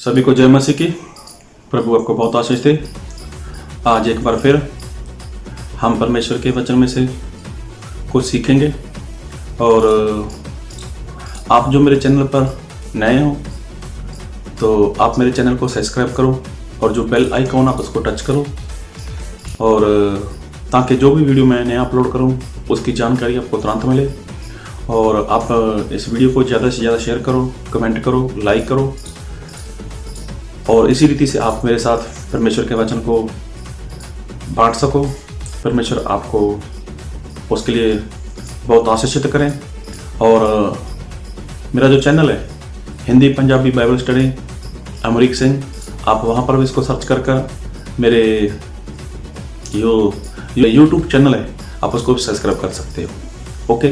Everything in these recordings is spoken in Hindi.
सभी को जय मसीह की। प्रभु आपको बहुत आशीष दे। आज एक बार फिर हम परमेश्वर के वचन में से कुछ सीखेंगे। और आप जो मेरे चैनल पर नए हो तो आप मेरे चैनल को सब्सक्राइब करो और जो बेल आइकॉन आप उसको टच करो, और ताकि जो भी वीडियो मैं नया अपलोड करूं उसकी जानकारी आपको तुरंत मिले। और आप इस वीडियो को ज़्यादा से ज़्यादा शेयर करो, कमेंट करो, लाइक करो, और इसी रीति से आप मेरे साथ परमेश्वर के वचन को बांट सको। परमेश्वर आपको उसके लिए बहुत आशीषित करें। और मेरा जो चैनल है हिंदी पंजाबी बाइबल स्टडी अमरीक सिंह, आप वहाँ पर भी इसको सर्च कर मेरे जो यूट्यूब चैनल है आप उसको भी सब्सक्राइब कर सकते हो। ओके,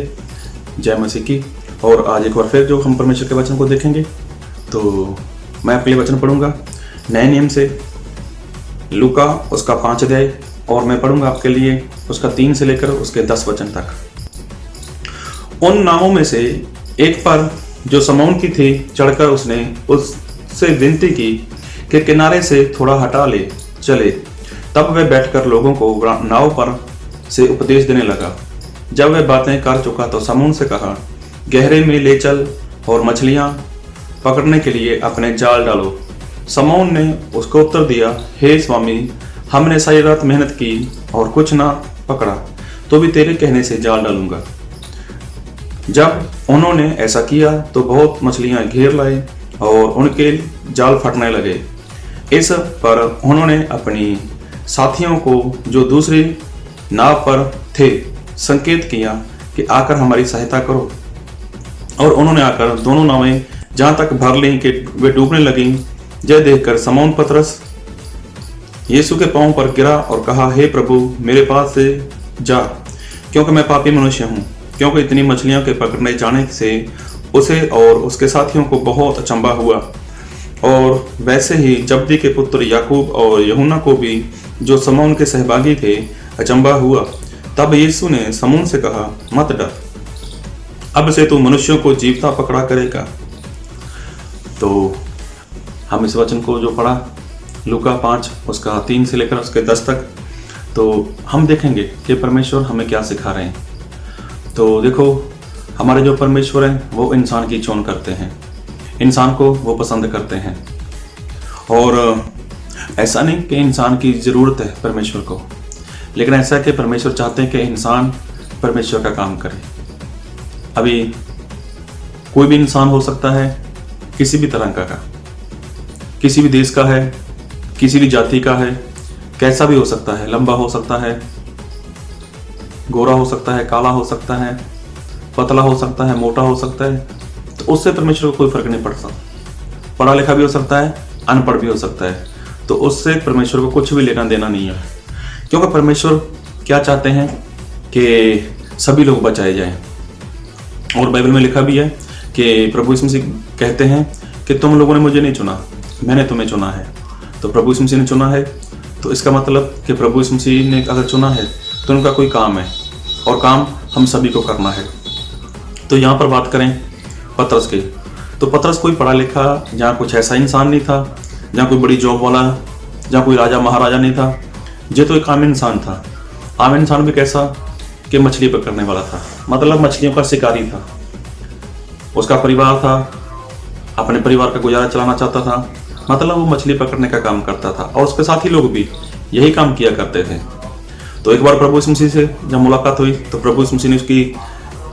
जय मसीह की। और आज एक बार फिर जो हम परमेश्वर के वचन को देखेंगे, तो मैं आपके लिए वचन पढ़ूंगा नए नियम से लूका उसका 5 अध्याय, और मैं पढ़ूंगा आपके लिए उसका 3 से लेकर उसके 10 वचन तक। उन नावों में से एक पर जो समौन की थी चढ़कर उसने उससे विनती की कि किनारे से थोड़ा हटा ले चले। तब वह बैठकर लोगों को नाव पर से उपदेश देने लगा। जब वह बातें कर चुका तो समौन से कहा, गहरे में ले चल और मछलियां पकड़ने के लिए अपने जाल डालो। समौन ने उसको उत्तर दिया, हे स्वामी, हमने सारी रात मेहनत की और कुछ ना पकड़ा, तो भी तेरे कहने से जाल डालूंगा। जब उन्होंने ऐसा किया तो बहुत मछलियां घेर लाए और उनके जाल फटने लगे। इस पर उन्होंने अपनी साथियों को जो दूसरी नाव पर थे संकेत किया कि आकर हमारी सहायता करो। और उन्होंने आकर दोनों नावें जहां तक भर लीं कि वे डूबने लगीं। यह देखकर समौन पतरस यीशु के पांव पर गिरा और कहा, हे प्रभु, मेरे पास से जा, क्योंकि मैं पापी मनुष्य हूँ। क्योंकि इतनी मछलियों के पकड़ने जाने से उसे और उसके साथियों को बहुत अचंभा हुआ। और वैसे ही जब्दी के पुत्र याकूब और यूहन्ना को भी, जो समौन के सहभागी थे, अचंभा हुआ। तब यीशु ने समौन से कहा, मत डर, अब से तू मनुष्यों को जीवता पकड़ा करेगा। तो हम इस वचन को जो पढ़ा लूका 5 उसका 3 से लेकर उसके 10 तक, तो हम देखेंगे कि परमेश्वर हमें क्या सिखा रहे हैं। तो देखो, हमारे जो परमेश्वर हैं वो इंसान की चोन करते हैं, इंसान को वो पसंद करते हैं। और ऐसा नहीं कि इंसान की ज़रूरत है परमेश्वर को, लेकिन ऐसा है कि परमेश्वर चाहते हैं कि इंसान परमेश्वर का काम करे। अभी कोई भी इंसान हो सकता है, किसी भी तरह का, किसी भी देश का है, किसी भी जाति का है, कैसा भी हो सकता है, लंबा हो सकता है, गोरा हो सकता है, काला हो सकता है, पतला हो सकता है, मोटा हो सकता है। तो उससे परमेश्वर को कोई फर्क नहीं पड़ता। पढ़ा लिखा भी हो सकता है, अनपढ़ भी हो सकता है, तो उससे परमेश्वर को कुछ भी लेना देना नहीं है। क्योंकि परमेश्वर क्या चाहते हैं कि सभी लोग बचाए जाएं। और बाइबल में लिखा भी है कि प्रभु यीशु मसीह कहते हैं कि तुम लोगों ने मुझे नहीं चुना, मैंने तुम्हें चुना है। तो प्रभु यीशु मसीह ने चुना है, तो इसका मतलब कि प्रभु यीशु मसीह ने अगर चुना है तो उनका कोई काम है, और काम हम सभी को करना है। तो यहाँ पर बात करें पतरस की, तो पतरस कोई पढ़ा लिखा जहाँ कुछ ऐसा इंसान नहीं था, जहाँ कोई बड़ी जॉब वाला, जहाँ कोई राजा महाराजा नहीं था। ये तो एक आम इंसान था। आम इंसान भी कैसा कि मछली पकड़ने वाला था, मतलब मछलियों का शिकारी था। उसका परिवार था, अपने परिवार का गुजारा चलाना चाहता था, मतलब वो मछली पकड़ने का काम करता था। और उसके साथी लोग भी यही काम किया करते थे। तो एक बार प्रभु यीशु मसीह से जब मुलाकात हुई तो प्रभु यीशु मसीह ने उसकी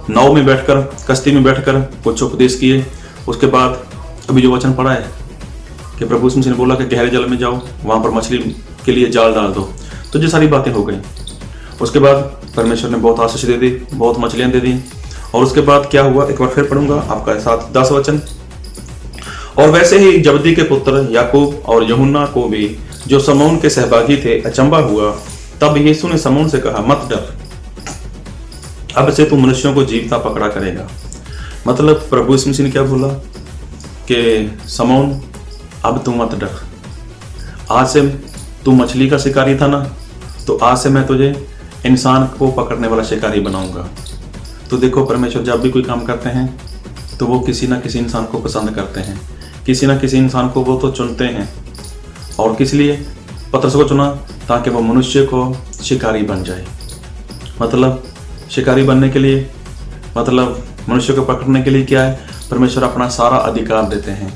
नाव में बैठकर, कश्ती में बैठकर कुछ उपदेश किए। उसके बाद अभी जो वचन पढ़ा है कि प्रभु यीशु मसीह ने बोला कि गहरे जल में जाओ, वहाँ पर मछली के लिए जाल डाल दो। तो ये सारी बातें हो गई। उसके बाद परमेश्वर ने बहुत आशीष दे दी, बहुत मछलियाँ दे दी। और उसके बाद क्या हुआ, एक बार फिर पढ़ूंगा आपका साथ 10 वचन। और वैसे ही जब्दी के पुत्र याकूब और यूहन्ना को भी, जो समौन के सहभागी थे, अचंभा हुआ। तब यीशु ने समौन से कहा, मत डर, अब से तू मनुष्यों को जीवता पकड़ा करेगा। मतलब प्रभु यीशु मसीह ने क्या बोला कि समौन, अब तू मत डर। आज से तू मछली का शिकारी था ना, तो आज से मैं तुझे इंसान को पकड़ने वाला शिकारी बनाऊंगा। तो देखो, परमेश्वर जब भी कोई काम करते हैं तो वो किसी ना किसी इंसान को पसंद करते हैं किसी ना किसी इंसान को वो तो चुनते हैं। और किस लिए पतरस को चुना? ताकि वो मनुष्य को शिकारी बन जाए। मतलब शिकारी बनने के लिए, मतलब मनुष्य को पकड़ने के लिए क्या है? परमेश्वर अपना सारा अधिकार देते हैं,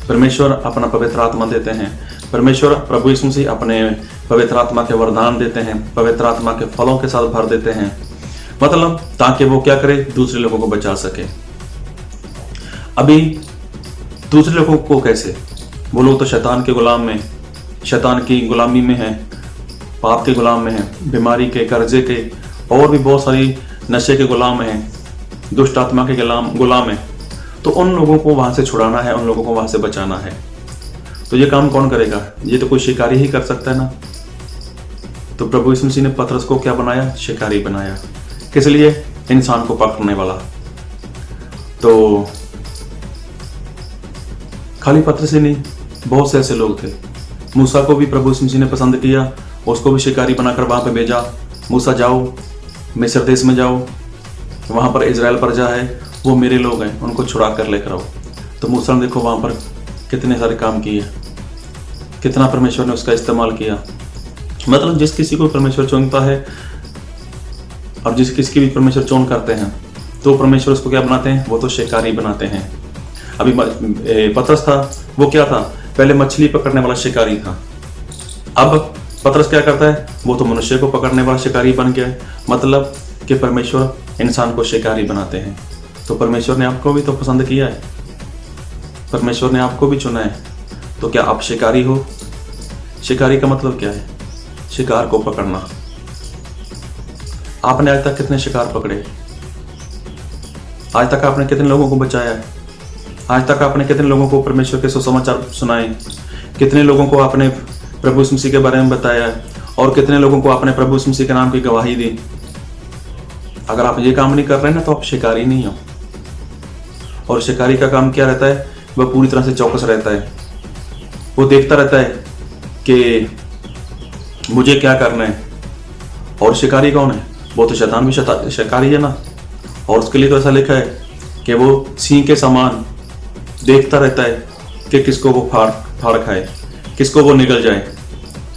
परमेश्वर अपना पवित्र आत्मा देते हैं, परमेश्वर प्रभु यीशु मसीह अपने पवित्र आत्मा के वरदान देते हैं, पवित्र आत्मा के फलों के साथ भर देते हैं। मतलब ताकि वो क्या करे? दूसरे लोगों को बचा सके। अभी दूसरे लोगों को कैसे? वो लोग तो शैतान के गुलाम में, शैतान की गुलामी में है, पाप के गुलाम में है, बीमारी के, कर्जे के और भी बहुत सारी नशे के गुलाम हैं, दुष्ट आत्मा के गुलाम है। तो उन लोगों को वहां से छुड़ाना है, उन लोगों को वहां से बचाना है। तो ये काम कौन करेगा? ये तो कोई शिकारी ही कर सकता है ना। तो प्रभु यीशु मसीह ने पतरस को क्या बनाया? शिकारी बनाया। किस लिए? इंसान को पकड़ने वाला। तो खाली पतरस ही नहीं, बहुत से ऐसे लोग थे। मूसा को भी प्रभु यीशु मसीह ने पसंद किया, उसको भी शिकारी बनाकर वहां पे भेजा। मूसा जाओ, मिस्र देश में जाओ, वहां पर इजराइल प्रजा है, वो मेरे लोग हैं, उनको छुड़ा कर लेकर आओ। तो मूसा ने देखो वहां पर कितने सारे काम किए, कितना परमेश्वर ने उसका इस्तेमाल किया। मतलब जिस किसी को परमेश्वर चुनता है और जिस किसी की भी परमेश्वर चुन करते हैं तो परमेश्वर उसको क्या बनाते हैं? वो तो शिकारी बनाते हैं। अभी पतरस था, वो क्या था? पहले मछली पकड़ने वाला शिकारी था। अब पतरस क्या करता है? वो तो मनुष्य को पकड़ने वाला शिकारी बन गया है। मतलब कि परमेश्वर इंसान को शिकारी बनाते हैं। तो परमेश्वर ने आपको भी तो पसंद किया है, परमेश्वर ने आपको भी चुना है। तो क्या आप शिकारी हो? शिकारी का मतलब क्या है? शिकार को पकड़ना। आपने आज तक कितने शिकार पकड़े? आज तक आपने कितने लोगों को बचाया है? आज तक आपने कितने लोगों को परमेश्वर के सुसमाचार सुनाए? कितने लोगों को आपने प्रभु यीशु मसीह के बारे में बताया है? और कितने लोगों को आपने प्रभु यीशु मसीह के नाम की गवाही दी? अगर आप ये काम नहीं कर रहे हैं ना तो आप शिकारी नहीं हो। और शिकारी का काम क्या रहता है? वह पूरी तरह से चौकस रहता है, वो देखता रहता है कि मुझे क्या करना है। और शिकारी कौन है? वो तो शैतान भी शिकारी है ना। और उसके लिए तो ऐसा लिखा है कि वो सिंह के समान देखता रहता है कि किसको वो फाड़ खाए, किसको वो निगल जाए।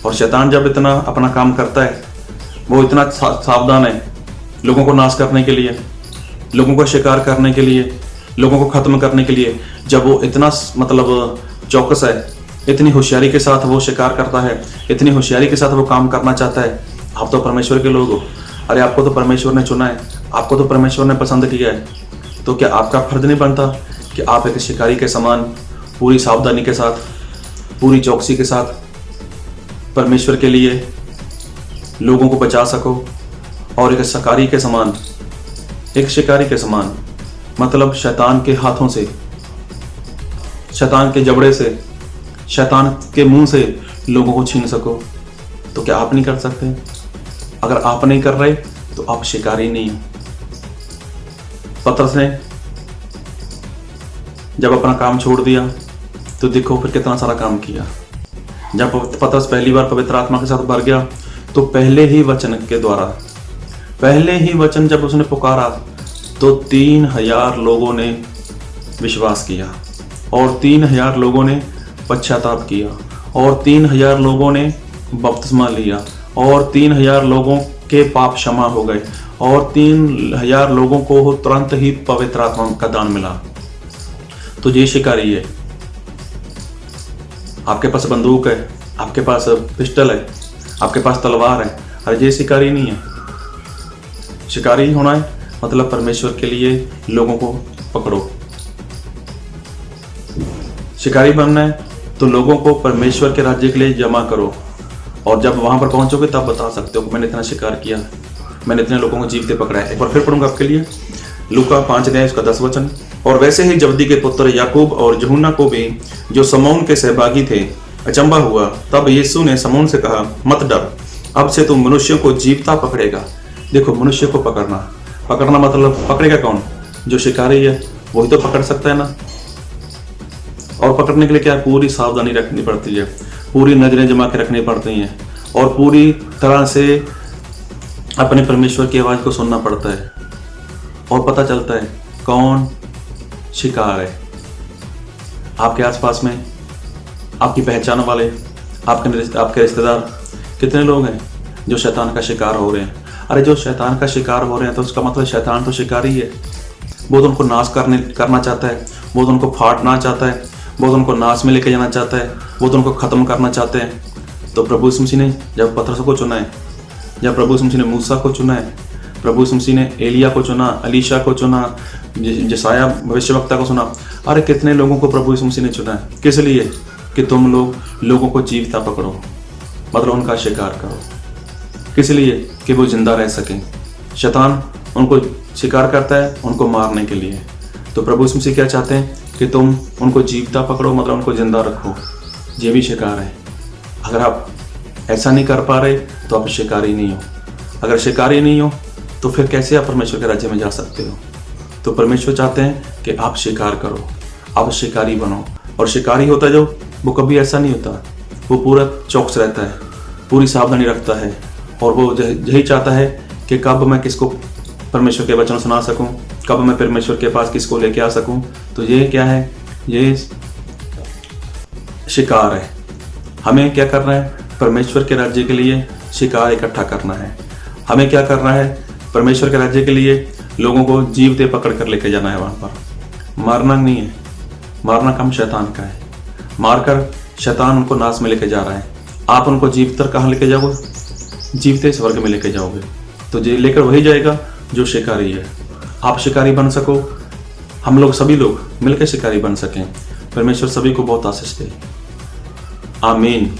और शैतान जब इतना अपना काम करता है, वो इतना सावधान है लोगों को नाश करने के लिए, लोगों को शिकार करने के लिए, लोगों को खत्म करने के लिए। जब वो इतना मतलब चौकस है, इतनी होशियारी के साथ वो शिकार करता है, इतनी होशियारी के साथ वो काम करना चाहता है। आप तो परमेश्वर के लोग हो। अरे आपको तो परमेश्वर ने चुना है, आपको तो परमेश्वर ने पसंद किया है। तो क्या आपका फर्ज नहीं बनता कि आप एक शिकारी के समान पूरी सावधानी के साथ, पूरी चौकसी के साथ परमेश्वर के लिए लोगों को बचा सको? और एक शिकारी के समान, एक शिकारी के समान मतलब शैतान के हाथों से, शैतान के जबड़े से, शैतान के मुंह से लोगों को छीन सको। तो क्या आप नहीं कर सकते? अगर आप नहीं कर रहे तो आप शिकारी नहीं हो। पतरस ने जब अपना काम छोड़ दिया तो देखो फिर कितना सारा काम किया। जब पतरस पहली बार पवित्र आत्मा के साथ भर गया तो पहले ही वचन के द्वारा, पहले ही वचन जब उसने पुकारा तो 3000 लोगों ने विश्वास किया और 3000 लोगों ने पश्चाताप किया और 3000 लोगों ने बपतिस्मा लिया और 3000 लोगों के पाप क्षमा हो गए और 3000 लोगों को तुरंत ही पवित्र आत्मा का दान मिला। तो ये शिकारी है। आपके पास बंदूक है, आपके पास पिस्टल है, आपके पास तलवार है, अरे ये शिकारी नहीं है। शिकारी होना है मतलब परमेश्वर के लिए लोगों को पकड़ो। शिकारी बनना है तो लोगों को परमेश्वर के राज्य के लिए जमा करो। और जब वहां पर पहुंचोगे तब बता सकते हो कि मैंने इतना शिकार किया, मैंने इतने लोगों को जीवते पकड़ा है। एक बार फिर पढ़ूंगा आपके लिए, लूका 5 अध्याय उसका 10 वचन। और वैसे ही जब्दी के पुत्र याकूब और यूहन्ना को भी, जो शमौन के सहभागी थे, अचंभा हुआ। तब यीशु ने शमौन से कहा, मत डर, अब से तू मनुष्यों को जीवता पकड़ेगा। देखो, मनुष्य को पकड़ना मतलब पकड़ेगा कौन? जो शिकारी है वही तो पकड़ सकता है ना। और पकड़ने के लिए क्या, पूरी सावधानी रखनी पड़ती है, पूरी नजरें जमा के रखनी पड़ती हैं और पूरी तरह से अपने परमेश्वर की आवाज को सुनना पड़ता है और पता चलता है कौन शिकार है। आपके आसपास में आपकी पहचान वाले, आपके रिश्तेदार कितने लोग हैं जो शैतान का शिकार हो रहे हैं। अरे जो शैतान का शिकार हो रहे हैं तो उसका मतलब शैतान तो शिकारी है। वो तो उनको नाश करना चाहता है, वो तो उनको फाड़ना चाहता है, वो तो उनको नाश में लेके जाना चाहता है, वो तो उनको ख़त्म करना चाहते हैं। तो प्रभु यीशु मसीह ने जब पतरस को चुना है, जब प्रभु यीशु मसीह ने मूसा को चुना है, प्रभु यीशु मसीह ने एलिया को चुना, अलीशा को चुना, जसाया भविष्यवक्ता को चुना। अरे कितने लोगों को प्रभु यीशु मसीह ने चुना है। किस लिए? कि तुम लोगों को जीवता पकड़ो, मतलब उनका शिकार करो। किस लिए? कि वो जिंदा रह सकें। शैतान उनको शिकार करता है उनको मारने के लिए। तो प्रभु यीशु मसीह क्या चाहते हैं? कि तुम उनको जीवता पकड़ो, मतलब उनको जिंदा रखो। ये भी शिकार है। अगर आप ऐसा नहीं कर पा रहे तो आप शिकारी नहीं हो। अगर शिकारी नहीं हो तो फिर कैसे आप परमेश्वर के राज्य में जा सकते हो? तो परमेश्वर चाहते हैं कि आप शिकार करो, आप शिकारी बनो। और शिकारी होता जो, वो कभी ऐसा नहीं होता, वो पूरा चौकस रहता है, पूरी सावधानी रखता है, और वो यही चाहता है कि कब मैं किसको परमेश्वर के वचन सुना सकूं, कब मैं परमेश्वर के पास किसको लेके आ सकूं। तो ये क्या है? ये शिकार है। हमें क्या करना है? परमेश्वर के राज्य के लिए शिकार इकट्ठा करना है। हमें क्या करना है? परमेश्वर के राज्य के लिए लोगों को जीवते पकड़ कर लेके जाना है। वहां पर मारना नहीं है, मारना काम शैतान का है। मारकर शैतान उनको नाश में लेके जा रहा है। आप उनको जीवतर कहाँ लेके जाओगे? जीवते स्वर्ग में लेके जाओगे। तो ये लेकर वही जाएगा जो शिकारी है। आप शिकारी बन सको, हम लोग सभी लोग मिलकर शिकारी बन सकें। परमेश्वर सभी को बहुत आशीष दे। आमीन।